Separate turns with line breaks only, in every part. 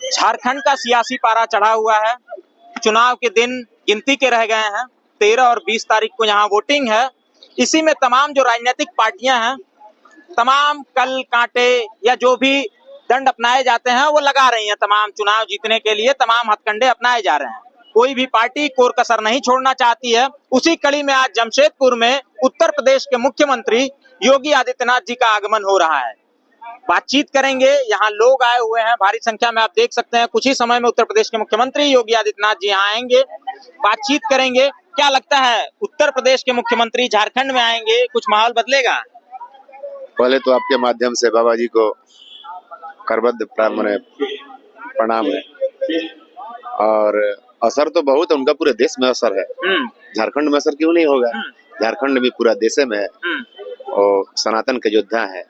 झारखंड का सियासी पारा चढ़ा हुआ है। चुनाव के दिन गिनती के रह गए हैं। 13 और 20 तारीख को यहाँ वोटिंग है। इसी में तमाम जो राजनीतिक पार्टियां हैं, तमाम कल कांटे या जो भी दंड अपनाए जाते हैं वो लगा रही हैं। तमाम चुनाव जीतने के लिए तमाम हथकंडे अपनाए जा रहे हैं। कोई भी पार्टी कोर कसर नहीं छोड़ना चाहती है। उसी कड़ी में आज जमशेदपुर में उत्तर प्रदेश के मुख्यमंत्री योगी आदित्यनाथ जी का आगमन हो रहा है। बातचीत करेंगे। यहाँ लोग आए हुए हैं भारी संख्या में, आप देख सकते हैं। कुछ ही समय में उत्तर प्रदेश के मुख्यमंत्री योगी आदित्यनाथ जी यहाँ आएंगे, बातचीत करेंगे। क्या लगता है, उत्तर प्रदेश के मुख्यमंत्री झारखंड में आएंगे, कुछ माहौल बदलेगा?
पहले तो आपके माध्यम से बाबा जी को करबद्ध प्रणाम है। और असर तो बहुत है उनका, पूरे देश में असर है। झारखंड में असर क्यों नहीं होगा? झारखंड भी पूरा देश में है और सनातन के योद्धा है।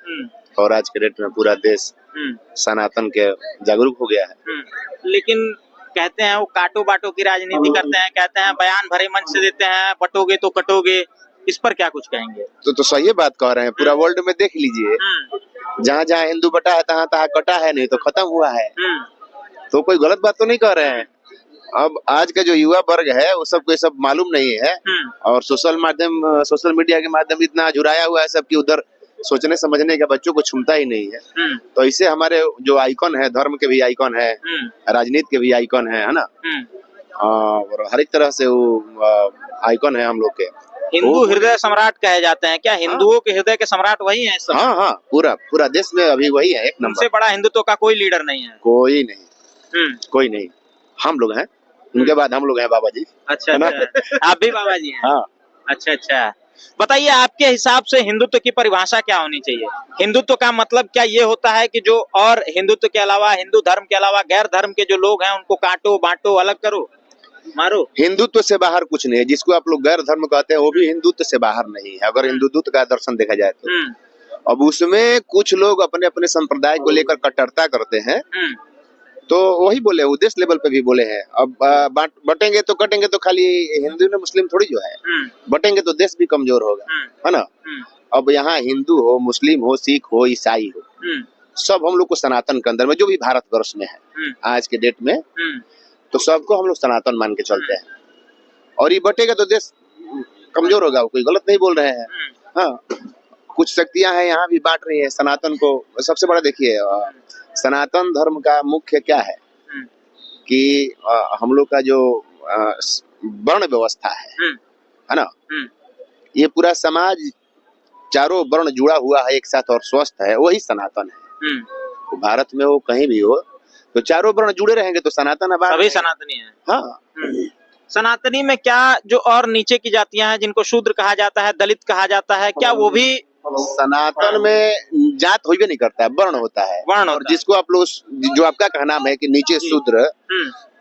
और आज के डेट में पूरा देश सनातन के जागरूक हो गया है।
लेकिन कहते हैं वो काटो बाटो की राजनीति करते हैं, कहते हैं बयान भरे मंच से देते हैं, बटोगे तो कटोगे। इस पर क्या कुछ कहेंगे?
तो सही बात कह रहे हैं। पूरा वर्ल्ड में देख लीजिए, जहाँ जहाँ हिंदू बटा है तहाँ तहाँ कटा है, नहीं तो खत्म हुआ है। तो कोई गलत बात तो नहीं कह रहे हैं। अब आज का जो युवा वर्ग है वो सबको ये सब मालूम नहीं है। और सोशल मीडिया के माध्यम इतना झुराया हुआ है सब कि उधर सोचने समझने का बच्चों को क्षमता ही नहीं है। तो इसे हमारे जो आइकॉन है, धर्म के भी आइकॉन है, राजनीति के भी आइकॉन है ना, और हर एक तरह से वो आइकॉन है हम लोग के।
हिंदू हृदय सम्राट कहे जाते हैं। क्या हिंदुओं के हृदय के सम्राट वही हैं?
हाँ, पूरा देश में अभी वही है, एक नंबर।
सबसे बड़ा हिंदुत्व का कोई लीडर नहीं है?
कोई नहीं। हम लोग हैं, उनके बाद हम लोग हैं बाबा जी।
अच्छा, आप भी बाबा जी हैं?
हाँ।
अच्छा। बताइए, आपके हिसाब से हिंदुत्व की परिभाषा क्या होनी चाहिए? हिंदुत्व का मतलब क्या ये होता है कि जो और हिंदुत्व के अलावा, हिंदू धर्म के अलावा गैर धर्म के जो लोग हैं उनको काटो बांटो, अलग करो, मारो? हिंदुत्व
से बाहर कुछ नहीं है। जिसको आप लोग गैर धर्म कहते हैं वो भी हिंदुत्व से बाहर नहीं है, अगर हिंदुत्व का दर्शन देखा जाए तो। अब उसमें कुछ लोग अपने अपने संप्रदाय को लेकर कट्टरता करते हैं, तो वही बोले, वो देश लेवल पे भी बोले हैं। अब बटेंगे तो कटेंगे तो खाली हिंदू ने मुस्लिम थोड़ी जो है, बटेंगे तो देश भी कमजोर होगा, है ना। अब यहाँ हिंदू हो, मुस्लिम हो, सिख हो, ईसाई हो, सब हम लोग को सनातन के अंदर में, जो भी भारतवर्ष में है आज के डेट में, तो सबको हम लोग सनातन मान के चलते हैं। और ये बटेगा तो देश कमजोर होगा, कोई गलत नहीं बोल रहे हैं। हाँ, कुछ शक्तियां हैं यहाँ भी बांट रही है सनातन को। सबसे बड़ा देखिए, सनातन धर्म का मुख्य क्या है कि हम लोग का जो वर्ण व्यवस्था है ना, ये पूरा समाज चारों वर्ण जुड़ा हुआ है एक साथ और स्वस्थ है, वही सनातन है। तो भारत में हो, कहीं भी हो, तो चारों वर्ण जुड़े रहेंगे तो सनातन आबाद,
सभी सनातनी है।
हाँ।
सनातनी में क्या जो और नीचे की जातियां हैं, जिनको शूद्र कहा जाता है, दलित कहा जाता है, क्या वो भी?
सनातन में जात हो भी नहीं करता है, वर्ण होता है। और जिसको आप लोग, जो आपका कहना है कि नीचे शूद्र,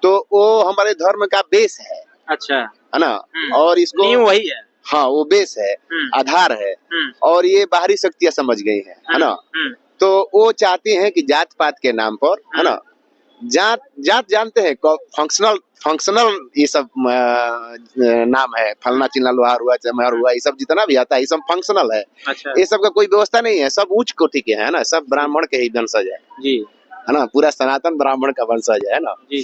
तो वो हमारे धर्म का बेस है।
अच्छा,
है ना। और इसको
वही है।
हाँ, वो बेस है, आधार है। और ये बाहरी शक्तियां समझ गई है ना। तो वो चाहती हैं कि जात पात के नाम पर, है ना, जात जानते हैं, फंक्शनल ये सब नाम है, फलना चिलना लोहार हुआ, चमार हुआ, ये सब जितना भी आता है ये सब फंक्शनल है।
अच्छा।
ये सब का कोई व्यवस्था नहीं है, सब उच्च कोटि के है ना, सब ब्राह्मण के ही वंशज है ना, पूरा सनातन ब्राह्मण का वंशज है ना। जी।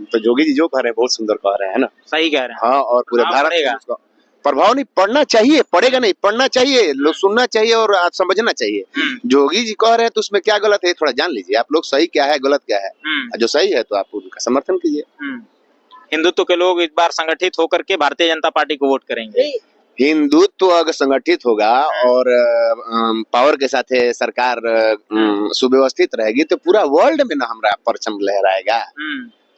तो योगी जी जो कह रहे हैं बहुत सुंदर कह रहे हैं ना,
सही कह रहे हैं।
हाँ, और पूरे भारत का प्रभाव नहीं पड़ना चाहिए, पड़ेगा नहीं, पढ़ना चाहिए, लोग सुनना चाहिए और समझना चाहिए। योगी जी कह रहे हैं तो उसमें क्या गलत है, थोड़ा जान लीजिए आप लोग, सही क्या है गलत क्या है। जो सही है तो आप उनका समर्थन कीजिए।
हिंदुत्व के लोग इस बार संगठित होकर के भारतीय जनता पार्टी को वोट करेंगे।
हिंदुत्व अगर संगठित होगा और पावर के साथ सरकार सुव्यवस्थित रहेगी तो पूरा वर्ल्ड में ना हमारा परचम लहराएगा।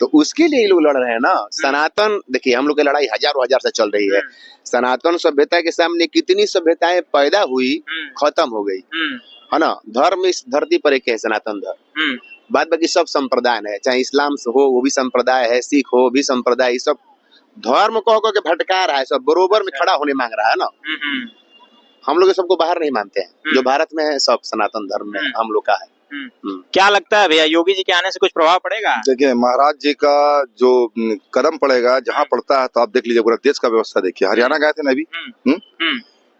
तो उसके लिए लोग लड़ रहे हैं ना। सनातन, देखिए हम लोग की लड़ाई हजारों हजार से चल रही है। सनातन सभ्यता के सामने कितनी सभ्यताएं पैदा हुई, खत्म हो गई, है ना। धर्म इस धरती पर एक है, सनातन धर्म। बाद बाकी सब संप्रदाय है, चाहे इस्लाम हो वो भी संप्रदाय है, सिख हो वो भी संप्रदाय, सब धर्म कह के भटका रहा है, सब बरोबर में खड़ा होने मांग रहा है ना। हम लोग सबको बाहर नहीं मानते हैं, जो भारत में है सब सनातन धर्म में हम लोग का है।
क्या लगता है भैया, योगी जी के आने से कुछ प्रभाव पड़ेगा?
देखिए, महाराज जी का जो कदम पड़ेगा जहाँ पड़ता है, तो आप देख लीजिए पूरा देश का व्यवस्था देखिए। हरियाणा गए थे ना अभी,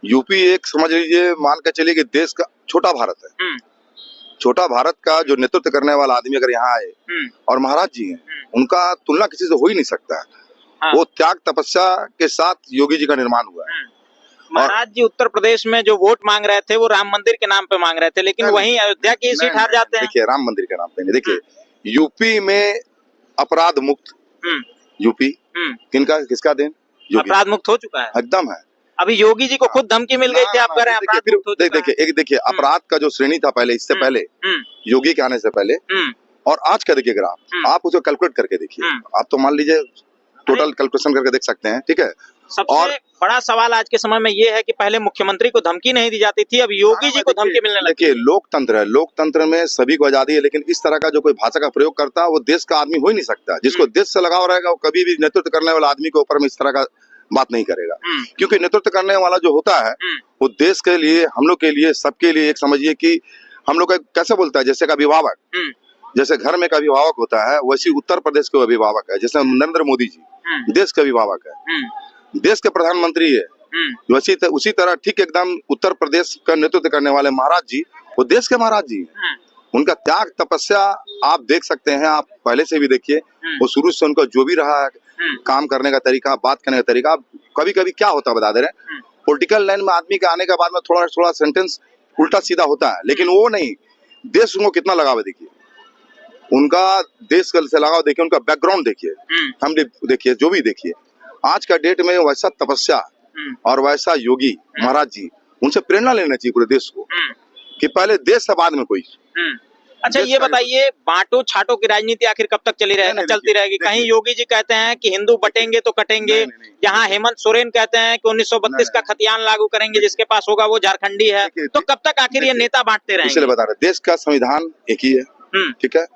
यूपी एक समझ लीजिए, मान के चलिए कि देश का छोटा भारत है। छोटा भारत का जो नेतृत्व करने वाला आदमी अगर यहाँ आए और महाराज जी हैं, उनका तुलना किसी से हो ही नहीं सकता है।
हाँ।
वो त्याग तपस्या के साथ योगी जी का निर्माण हुआ है।
महाराज जी उत्तर प्रदेश में जो वोट मांग रहे थे वो राम मंदिर के नाम पे मांग रहे थे, लेकिन वहीं अयोध्या की सीट हार जाते हैं।
देखिए राम मंदिर के नाम पे नहीं, देखिए यूपी में अपराध मुक्त, यूपी किसका देन?
अपराध मुक्त हो चुका है,
एकदम है।
अभी योगी जी को खुद धमकी मिल गई थी, आप कह रहे हैं अपराध मुक्त हो चुका है।
देखिए अपराध का जो श्रेणी था पहले, इससे पहले योगी के आने से पहले और आज का देखिए ग्राफ, आप उसको कैलकुलेट करके देखिए। आप तो मान लीजिए टोटल कैलकुलेशन करके देख सकते हैं, ठीक है।
सबसे बड़ा सवाल आज के समय में ये है कि पहले मुख्यमंत्री को धमकी नहीं दी जाती थी, अब योगी जी को धमकी मिलने लगी।
देखिए लोकतंत्र है, लोकतंत्र में सभी को आजादी है, लेकिन इस तरह का जो कोई भाषा का प्रयोग करता है वो देश का आदमी हो ही नहीं सकता। जिसको देश से लगाव रहेगा वो कभी भी नेतृत्व करने वाला आदमी के ऊपर में इस तरह का बात नहीं करेगा, क्योंकि नेतृत्व करने वाला जो होता है वो देश के लिए, हम लोग के लिए, सबके लिए, एक समझिए कि हम लोग कैसे बोलता है, जैसे का अभिभावक, जैसे घर में का अभिभावक होता है वैसे उत्तर प्रदेश के अभिभावक है। जैसे नरेंद्र मोदी जी देश के अभिभावक है, देश के प्रधानमंत्री है, उसी तरह ठीक एकदम उत्तर प्रदेश का नेतृत्व करने वाले महाराज जी वो देश के महाराज जी हैं। उनका त्याग तपस्या आप देख सकते हैं, आप पहले से भी देखिए, वो शुरू से उनका जो भी रहा है काम करने का तरीका, बात करने का तरीका। कभी कभी क्या होता है बता दे रहे हैं, पॉलिटिकल लाइन में आदमी के आने के बाद में थोड़ा थोड़ा सेंटेंस उल्टा सीधा होता है, लेकिन वो नहीं, देश उनको कितना लगाव है। देखिए उनका देश से लगाव देखिए, उनका बैकग्राउंड देखिए, हम देखिए जो भी देखिए, आज का डेट में वैसा तपस्या और वैसा योगी महाराज जी, उनसे प्रेरणा लेना चाहिए पूरे देश को कि पहले देश से बाद में कोई।
अच्छा ये बताइए, बांटो छाटो की राजनीति आखिर कब तक चलती रहेगी? कहीं योगी जी कहते हैं कि हिंदू बटेंगे तो कटेंगे, यहाँ हेमंत सोरेन कहते हैं कि 1932 का खतियान लागू करेंगे, जिसके पास होगा वो झारखंडी है। तो कब तक आखिर ये नेता बांटते रहेंगे?
इसलिए बता रहे, देश का संविधान एक ही है, ठीक है।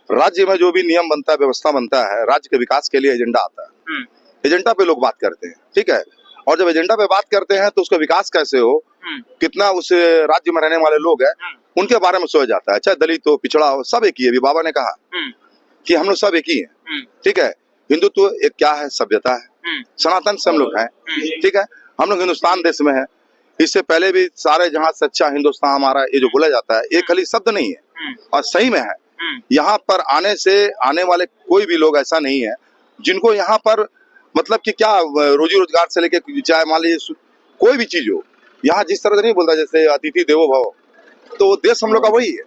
राज्य में जो भी नियम बनता है, व्यवस्था बनता है, राज्य के विकास के लिए एजेंडा आता है, एजेंडा पे लोग बात करते हैं, ठीक है। और जब एजेंडा पे बात करते हैं तो उसका विकास कैसे हो, कितना उस राज्य में रहने वाले लोग हैं उनके बारे में सोचा जाता है, चाहे दलित हो, पिछड़ा हो, सब एक ही है। अभी बाबा ने कहा कि हम लोग सब एक ही हैं, ठीक है। हिंदुत्व एक क्या है, सभ्यता है, सनातन से हम लोग हैं, ठीक है। हम लोग हिंदुस्तान देश में है, इससे पहले भी सारे जहाँ सच्चा हिंदुस्तान हमारा ये जो बोला जाता है, ये खाली शब्द नहीं है और सही में है। यहाँ पर आने वाले कोई भी लोग ऐसा नहीं है जिनको यहाँ पर मतलब कि क्या रोजी रोजगार से लेके, चाहे मान लीजिए कोई भी चीज हो, यहाँ जिस तरह से नहीं बोलता, जैसे अतिथि देवो भव, तो वो देश हम लोग का वही है।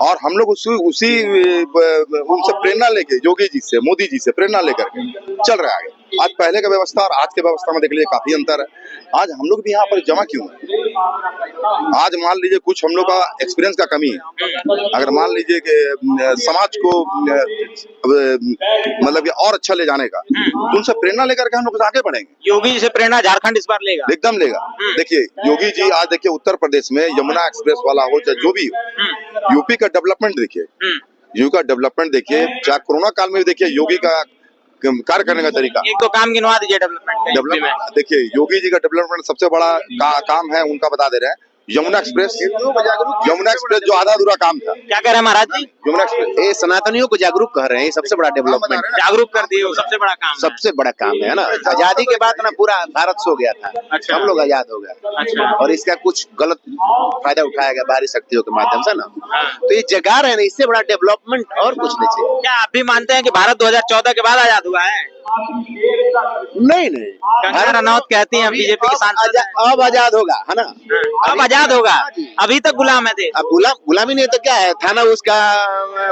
और हम लोग उनसे प्रेरणा लेके, योगी जी से, मोदी जी से प्रेरणा लेकर के चल रहा है। आज पहले का व्यवस्था और आज के व्यवस्था में देख लीजिए काफी अंतर है। आज हम लोग भी यहाँ पर जमा क्यों है? आज मान लीजिए कुछ हम लोग का एक्सपीरियंस का कमी है। अगर मान लीजिए कि समाज को मतलब कि और अच्छा ले जाने का, तो उनसे प्रेरणा लेकर के हम लोग आगे बढ़ेंगे।
योगी जी से प्रेरणा झारखंड इस बार लेगा,
एकदम लेगा। देखिए योगी जी आज देखिए उत्तर प्रदेश में यमुना एक्सप्रेस वाला हो चाहे जो भी हो, यूपी का डेवलपमेंट देखिए, यूपी का डेवलपमेंट देखिए, चाहे कोरोना काल में भी देखिए योगी का कार्य करने का तरीका।
एक तो काम गिनवा दीजिए डेवलपमेंट।
देखिए योगी जी का डेवलपमेंट सबसे बड़ा काम है उनका, बता दे रहे हैं, यमुना एक्सप्रेस जो आधा अधूरा काम था।
क्या कह रहे हैं महाराज जी?
यमुना एक्सप्रेस ये सनातनियों को जागरूक कर रहे हैं, सबसे बड़ा डेवलपमेंट,
जागरूक कर दिए, सबसे बड़ा काम,
सबसे बड़ा काम है ना। आजादी के बाद ना पूरा भारत सो गया था,
अच्छा।
हम लोग आजाद हो गए।
अच्छा।
और इसका कुछ गलत फायदा उठाया गया बाहरी शक्तियों के माध्यम से ना, तो ये जगा रहे हैं, इससे बड़ा डेवलपमेंट और कुछ नहीं चाहिए।
क्या आप भी मानते हैं कि भारत 2014 के बाद आजाद हुआ है?
नहीं
कंगना रनौत कहती हैं, बीजेपी के सांसद हैं,
अब आजाद होगा, है ना,
अब आजाद होगा, अभी तक गुलाम है देश।
अब गुलामी नहीं तो क्या है, थाना उसका,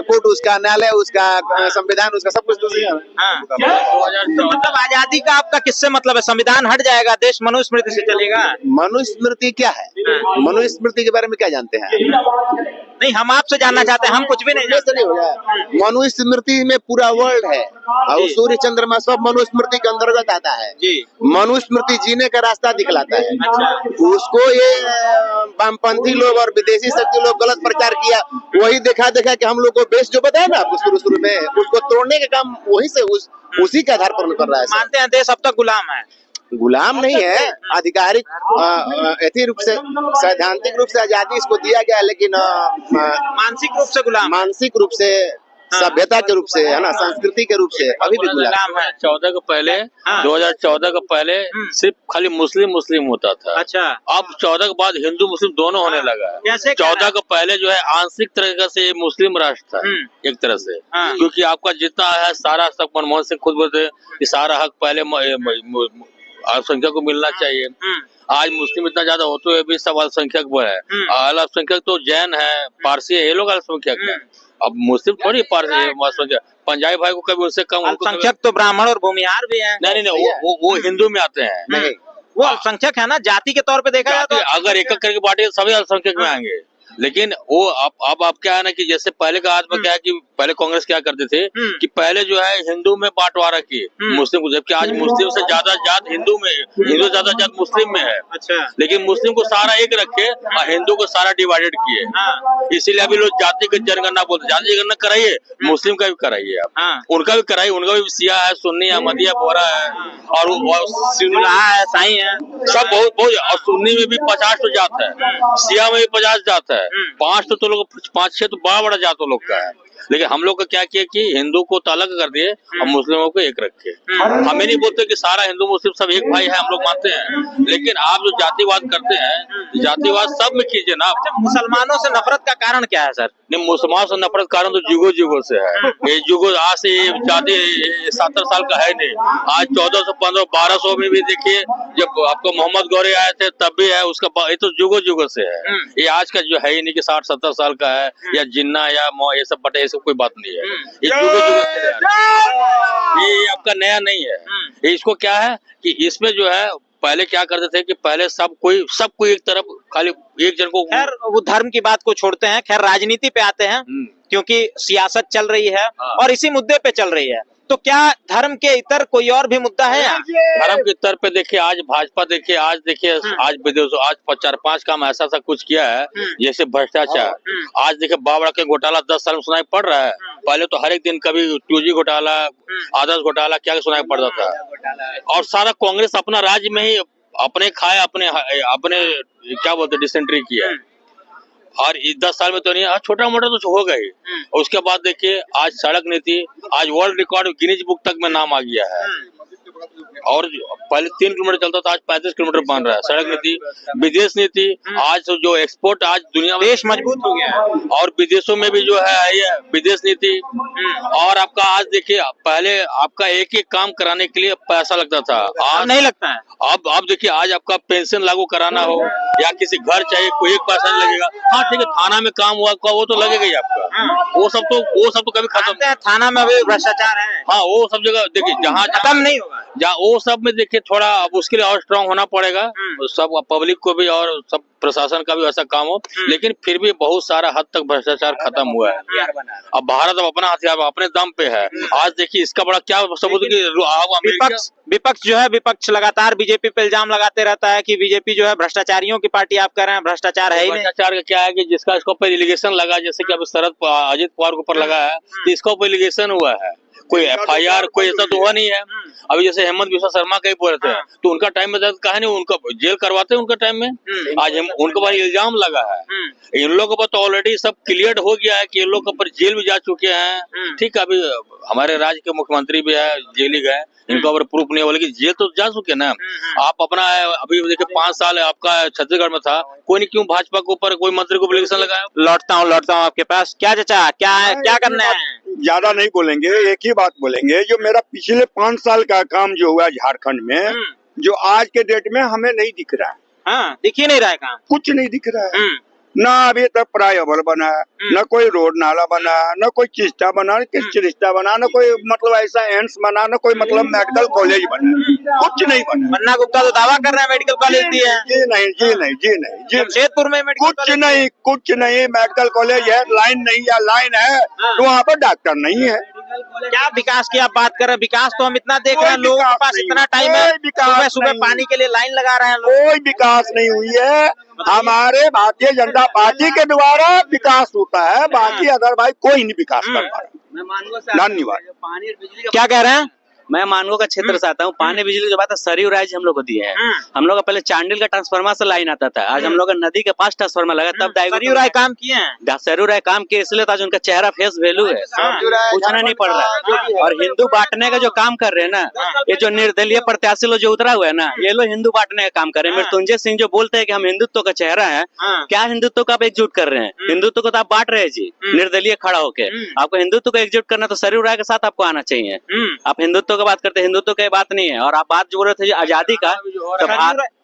कोर्ट उसका, न्यायालय उसका, संविधान उसका, सब कुछ दूसरी है।
तो मतलब आजादी का आपका किससे मतलब है? संविधान हट जाएगा, देश मनुस्मृति से चलेगा?
मनुस्मृति क्या है? मनुस्मृति के बारे में क्या जानते हैं?
नहीं, हम आपसे जानना चाहते हैं, हम कुछ भी नहीं जानते।
मनुस्मृति में पूरा वर्ल्ड है और सूर्य चंद्रमा सब मनुस्मृति के अंतर्गत आता है
जी।
मनुस्मृति जीने का रास्ता दिखलाता है।
अच्छा।
उसको ये वामपंथी लोग और विदेशी शक्ति लोग गलत प्रचार किया, वही देखा कि हम लोग को बेस जो बताया ना आपको शुरू में, उसको तोड़ने का काम वही से उसी के आधार पर कर रहा है।
मानते हैं देश अब तक गुलाम है?
गुलाम नहीं है, आधिकारिक ऐसी रूप से, सैद्धांतिक रूप से आजादी इसको दिया गया, लेकिन
मानसिक रूप से गुलाम,
मानसिक रूप से सभ्यता के रूप से, है ना, संस्कृति के रूप से अभी भी गुलाम है।
14 के पहले 2014 के पहले सिर्फ खाली मुस्लिम होता था।
अच्छा,
अब 14 के बाद हिंदू मुस्लिम दोनों होने लगा है।
कैसे?
14 के पहले जो है आंशिक तरीके से मुस्लिम राष्ट्र था एक तरह से, क्योंकि आपका जितना है सारा सब मनमोहन सिंह खुद बोलते कि सारा हक पहले अल्पसंख्यक को मिलना चाहिए। आज मुस्लिम इतना ज्यादा होते हुए भी सब अल्पसंख्यक वो है। अल्पसंख्यक तो जैन है, पारसी है, ये लोग अल्पसंख्यक है। अब मुस्लिम थोड़ी पारसी, पंजाबी भाई को कभी उससे कम।
अल्पसंख्यक तो ब्राह्मण और भूमिहार भी हैं।
नहीं, वो हिंदू में आते हैं।
नहीं, वो अल्पसंख्यक है ना, जाति के तौर पे देखा जाए तो।
अगर एक करके बांटे सभी अल्पसंख्यक में आएंगे। लेकिन वो अब क्या है ना कि जैसे पहले का आज में क्या है कि पहले कांग्रेस क्या करते थे कि पहले जो है हिंदू में बांटवारा किए मुस्लिम को, जबकि आज मुस्लिम से ज्यादा जात हिंदू में, हिंदू ज्यादा जात मुस्लिम में है।
अच्छा,
लेकिन मुस्लिम को सारा एक रखे और हिंदू को सारा डिवाइडेड किए। इसीलिए अभी लोग जाति की जनगणना बोलते। जाति जनगणना कराइए, मुस्लिम का भी कराइए आप, उनका भी कराइए। उनका भी शिया है, सुन्नी है, मदिया, बोहरा है और
है, साई है,
सब बहुत। और सुन्नी में भी 50 जात है, शिया में भी 50 जात है, 5 तो लोग 5-6 तो बड़ा जात लोग का है। लेकिन हम लोग का क्या किया कि हिंदू को तो अलग कर दिए और मुस्लिमों को एक रखे। हमें नहीं बोलते कि सारा हिंदू मुस्लिम सब एक भाई है, हम लोग मानते हैं। लेकिन आप जो जातिवाद करते हैं, जातिवाद सब में कीजिए ना।
मुसलमानों से नफरत का कारण क्या है सर?
नहीं, मुसलमान से नफरत कारण तो जुगो से है। ये जुगो आज से जाति 70 साल का है नहीं। आज 1400, 1500, 1200 में भी देखिए, जब आपको मोहम्मद गौरी आए थे तब भी है उसका। ये तो जुगो से है। ये आज का जो है ही नहीं कि 60-70 साल का है या जिन्ना या ये सब बटे, ऐसे कोई बात नहीं है। ये जुगो ये आपका नया नहीं है। इसको क्या है कि इसमें जो है पहले क्या करते थे कि पहले सब कोई एक तरफ, खाली एक जन को।
खैर वो धर्म की बात को छोड़ते हैं, खैर राजनीति पे आते हैं, क्योंकि सियासत चल रही है और इसी मुद्दे पे चल रही है। तो क्या धर्म के इतर कोई और भी मुद्दा है यहाँ?
धर्म के इतर पे देखिए, आज भाजपा देखिए, आज विदेशों, आज 4-5 काम ऐसा कुछ किया है, जैसे भ्रष्टाचार। आज देखिए बावड़ा के घोटाला 10 साल में सुनाई पड़ रहा है। पहले तो हर एक दिन कभी 2G घोटाला, आदर्श घोटाला क्या सुनाई पड़ता था। और सारा कांग्रेस अपना राज्य में ही अपने खाए, अपने क्या बोलते डिसेंट्री किया। और 10 साल में तो नहीं, छोटा मोटा तो हो गई। उसके बाद देखिए आज सड़क नीति, आज वर्ल्ड रिकॉर्ड गिनीज बुक तक में नाम आ गया है। और पहले 3 किलोमीटर चलता था, आज 35 किलोमीटर बन रहा है। सड़क नीति, विदेश नीति, आज जो एक्सपोर्ट, आज दुनिया में
देश मजबूत हो गया है।
और विदेशों में भी जो है ये विदेश नीति। और आपका आज देखिए, पहले आपका एक काम कराने के लिए पैसा लगता था, आज
नहीं लगता है।
अब देखिए, आज आपका पेंशन लागू कराना हो या किसी घर चाहिए, कोई एक पैसा नहीं लगेगा। हाँ ठीक है, थाना में काम हुआ वो तो लगेगा ही आपका। वो सब तो कभी खत्म है।
थाना में अभी भ्रष्टाचार है।
हाँ, वो सब जगह देखिए, जहाँ
खत्म नहीं होगा।
जहाँ वो सब में देखिए थोड़ा अब उसके लिए और स्ट्रांग होना पड़ेगा, सब पब्लिक को भी और सब प्रशासन का भी ऐसा काम हो। लेकिन फिर भी बहुत सारा हद तक भ्रष्टाचार खत्म हुआ है। अब भारत अब अपना हथियार अपने दम पे है। आज देखिए इसका बड़ा क्या सबूत कि
विपक्ष जो है, विपक्ष लगातार बीजेपी पे इल्जाम लगाते रहता है कि बीजेपी जो है भ्रष्टाचारियों की पार्टी। आप कह रहे हैं भ्रष्टाचार है ही नहीं।
भ्रष्टाचार का क्या है कि जिसका इसके ऊपर एलिगेशन लगा, जैसे कि अभी अजित पवार के ऊपर लगा है, तो इसका ऊपर एलिगेशन हुआ है। कोई FIR कोई ऐसा तो हुआ नहीं है। अभी जैसे हेमंत बिस्वा शर्मा का ही बोल रहे थे, तो उनका टाइम में कहा नहीं, उनका जेल करवाते हैं उनका टाइम में। आज उनके ऊपर इल्जाम लगा है। इन लोगों पर तो ऑलरेडी सब क्लियर हो गया है कि इन लोग के ऊपर जेल भी जा चुके हैं। ठीक है, अभी हमारे राज्य के मुख्यमंत्री भी है, जेल ही गए, इनका ऊपर प्रूफ नहीं हुआ, लेकिन जेल तो जा चुके ना। आप अपना अभी देखिए 5 साल आपका छत्तीसगढ़ में था, कोई नहीं, क्यों भाजपा के ऊपर कोई मंत्री को एलिगेशन लगाया?
लौटता हूँ आपके पास। क्या चाचा, क्या करना है?
ज्यादा नहीं बोलेंगे, एक ही बात बोलेंगे। जो मेरा पिछले 5 साल का काम जो हुआ झारखंड में, जो आज के डेट में हमें नहीं दिख रहा है।
हाँ, दिख ही नहीं रहा है काम,
कुछ नहीं दिख रहा है। ना अभी तक फ्लाईओवर बना, न कोई रोड नाला बना, न कोई चिस्टा बना, चिस्टा बना, न कोई मतलब ऐसा एम्स बना, न कोई मतलब मेडिकल कॉलेज बना, कुछ नहीं बना।
बन्ना गुप्ता तो दावा कर रहे हैं मेडिकल कॉलेज दिया है।
जी नहीं,
जमशेदपुर में
कुछ नहीं मेडिकल कॉलेज है, लाइन नहीं है, लाइन है तो वहाँ पर डॉक्टर नहीं है।
क्या विकास की आप बात कर रहे हैं? विकास तो हम इतना देख रहे हैं, लोगों के पास इतना टाइम है, सुबह पानी के लिए लाइन लगा रहे हैं।
कोई विकास नहीं हुई है। हमारे भारतीय जनता पार्टी के द्वारा विकास होता है, बाकी अदर भाई कोई नहीं विकास कर पा रहा। धन्यवाद।
क्या कह रहे हैं?
मैं मानगो का क्षेत्र से आता हूँ। पानी बिजली जो बात है सरयू राय जी हम लोग को दिए हैं। हम लोग का पहले चांडिल का ट्रांसफार्मर से लाइन आता था, आज हम लोग का नदी के पास ट्रांसफार्मर लगा, तब
सरयू राय काम किए हैं।
सरयू राय काम किए, इसलिए तो आज उनका चेहरा फेस वैल्यू है, पूछना नहीं पड़ रहा है। और हिंदू बांटने का जो काम कर रहे हैं ना, ये जो निर्दलीय प्रत्याशी लोग जो उतरा हुआ है ना, ये लोग हिंदू बांटने का काम कर रहे हैं। मृत्युंजय सिंह जो बोलते हैं कि हम हिंदुत्व का चेहरा है, क्या हिंदुत्व को आप एकजुट कर रहे हैं? हिंदुत्व को तो आप बांट रहे हैं जी, निर्दलीय खड़ा होके। आपको हिंदुत्व को एकजुट करना तो सरयू राय के साथ आपको आना चाहिए। आप हिंदुत्व की बात करते हैं, हिंदुत्व की बात नहीं है। और आप बात जो बोल रहे थे आजादी का, तो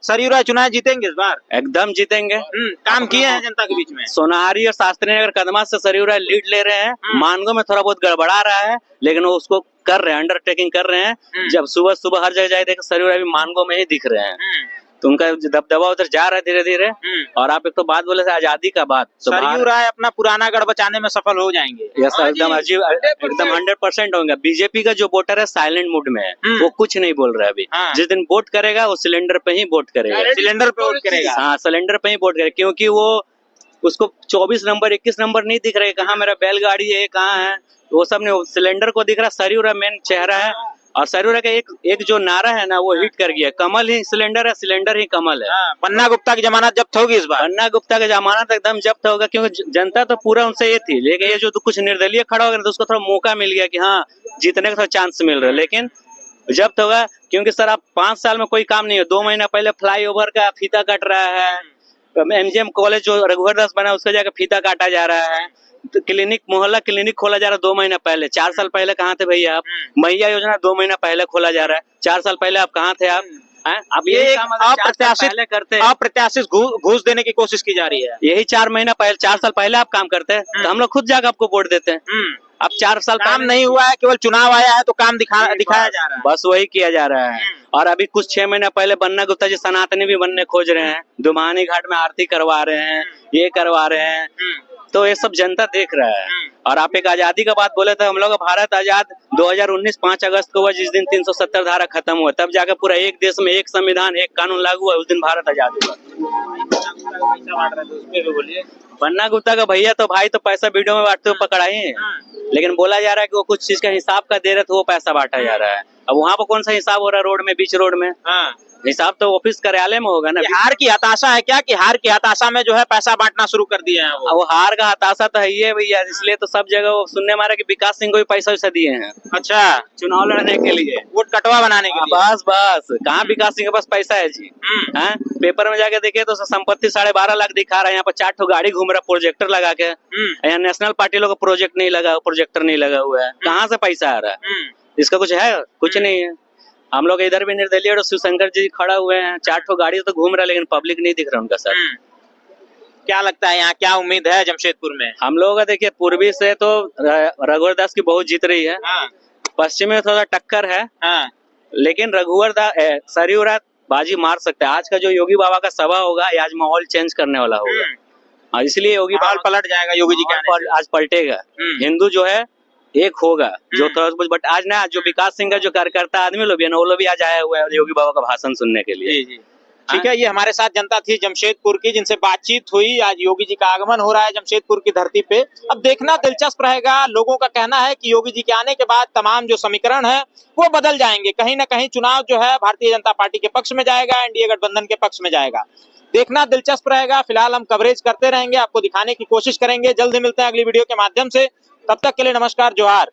सरयू राय चुनाव जीतेंगे इस बार?
एकदम जीतेंगे।
काम किए हैं जनता के बीच में।
सोनारी और शास्त्री नगर कदमा से सरयू राय लीड ले रहे हैं। मानगो में थोड़ा बहुत गड़बड़ा रहा है, लेकिन वो उसको कर रहे हैं, अंडरटेकिंग कर रहे हैं। जब सुबह सुबह हर जगह जाए देखे सरयू राय भी मानगो में ही दिख रहे हैं, तो उनका दबदबा उधर जा रहा है धीरे धीरे। और आप एक तो बात बोले थे आजादी का बात, तो
सरयू राय अपना पुराना गढ़ बचाने में सफल हो जाएंगे।
यस, एकदम अजीब, एकदम 100% होंगे। बीजेपी का जो वोटर है साइलेंट मूड में है, वो कुछ नहीं बोल रहा है अभी। जिस दिन वोट करेगा वो सिलेंडर पे ही वोट करेगा,
सिलेंडर पे वोट करेगा।
हाँ, सिलेंडर पे ही वोट करेगा, क्योंकि वो उसको 24 नंबर 21 नंबर नहीं दिख रहे, कहाँ मेरा बैलगाड़ी है, कहाँ है, वो सब नहीं, सिलेंडर को दिख रहा। सरयू राय मेन चेहरा है। और सरयू राय का एक जो नारा है ना, वो हिट कर गया, कमल ही सिलेंडर है, सिलेंडर ही कमल है।
पन्ना गुप्ता की जमानत जब्त होगी इस बार।
पन्ना गुप्ता की जमानत एकदम जब्त होगा, क्योंकि जनता तो पूरा उनसे ये थी, लेकिन ये जो कुछ निर्दलीय खड़ा होगा तो उसको थोड़ा मौका मिल गया कि हाँ जीतने का थोड़ा चांस मिल रहा है, लेकिन जब्त होगा। क्योंकि सर आप 5 साल में कोई काम नहीं है। 2 महीना पहले फ्लाईओवर का फीता कट रहा है, MGM कॉलेज जो रघुवर दास बना उसका जाकर फीता काटा जा रहा है, क्लिनिक मोहल्ला क्लिनिक खोला जा रहा है 2 महीना पहले। 4 साल पहले कहाँ थे भैया आप? मैया योजना 2 महीना पहले खोला जा रहा है, 4 साल पहले आप कहाँ थे आप? अब
ये
यही काम
अप्रत्याशित घूस देने की कोशिश की जा रही है।
यही 4 महीना पहले 4 साल पहले आप काम करते हैं, तो हम लोग खुद जाकर आपको वोट देते हैं। अब 4 साल
काम नहीं हुआ है, केवल चुनाव आया है तो काम दिखाया जा रहा है,
बस वही किया जा रहा है। और अभी कुछ 6 महीना पहले बन्ना गुप्ता जी सनातनी भी बनने खोज रहे हैं, दुमानी घाट में आरती करवा रहे हैं, ये करवा रहे हैं, तो ये सब जनता देख रहा है। और आप एक आजादी का बात बोले थे, हम लोग भारत आजाद 2019 5 अगस्त को हुआ, जिस दिन 370 धारा खत्म हुआ, तब जाकर पूरा एक देश में एक संविधान एक कानून लागू हुआ, उस दिन भारत आजाद हुआ। बन्ना गुप्ता का भैया तो भाई तो पैसा वीडियो में बांटते हुए पकड़ा ही है, लेकिन बोला जा रहा है कि वो कुछ चीज का हिसाब का दे रहे थे, वो पैसा बांटा जा रहा है। अब वहाँ पर कौन सा हिसाब हो रहा है? रोड में, बीच रोड में हिसाब तो ऑफिस कार्यालय में होगा ना।
हार की हताशा है क्या, कि हार की हताशा में जो है पैसा बांटना शुरू कर दिए हैं
वो हार का हताशा तो है ही है भैया, इसलिए तो सब जगह वो सुनने मारा कि विकास सिंह को भी पैसा वैसा दिए हैं।
अच्छा,
चुनाव लड़ने के लिए,
वोट कटवा बनाने के लिए।
बस कहाँ विकास सिंह के पास पैसा है जी? पेपर में जाके देखे तो संपत्ति 12.5 लाख दिखा रहा है, यहाँ पर 4 ठो गाड़ी घूम रहा है प्रोजेक्टर लगा के। यहाँ नेशनल पार्टी लोग प्रोजेक्ट नहीं लगा, प्रोजेक्टर नहीं लगा हुआ है, कहाँ से पैसा आ रहा है? इसका कुछ है? कुछ नहीं है। हम लोग इधर भी निर्दलीय और शिवशंकर जी खड़ा हुए हैं, 4 ठो गाड़ी तो घूम रहा है, लेकिन पब्लिक नहीं दिख रहा उनका साथ।
क्या लगता है यहाँ क्या उम्मीद है जमशेदपुर में?
हम लोगों का देखिए पूर्वी से तो रघुवर दास की बहुत जीत रही है, पश्चिम में थोड़ा टक्कर है, लेकिन रघुवर दास सरयू राय बाजी मार सकते हैं। आज का जो योगी बाबा का सभा होगा, आज माहौल चेंज करने वाला होगा, इसलिए योगी बाबा
पलट जाएगा, योगी जी का
आज पलटेगा। हिंदू जो है एक होगा, जो थोड़ा, बट आज ना जो विकास सिंह का जो कार्यकर्ता आदमी लोग भी है ना, वो लोग भी आज आया हुआ है योगी बाबा का भाषण सुनने के लिए।
ठीक है, ये हमारे साथ जनता थी जमशेदपुर की, जिनसे बातचीत हुई। आज योगी जी का आगमन हो रहा है जमशेदपुर की धरती पे। अब देखना दिलचस्प रहेगा। लोगों का कहना है कि योगी जी के आने के बाद तमाम जो समीकरण है वो बदल जाएंगे, कहीं ना कहीं चुनाव जो है भारतीय जनता पार्टी के पक्ष में जाएगा, एनडीए गठबंधन के पक्ष में जाएगा। देखना दिलचस्प रहेगा। फिलहाल हम कवरेज करते रहेंगे, आपको दिखाने की कोशिश करेंगे। जल्द ही मिलते हैं अगली वीडियो के माध्यम से। तब तक के लिए नमस्कार, जोहार।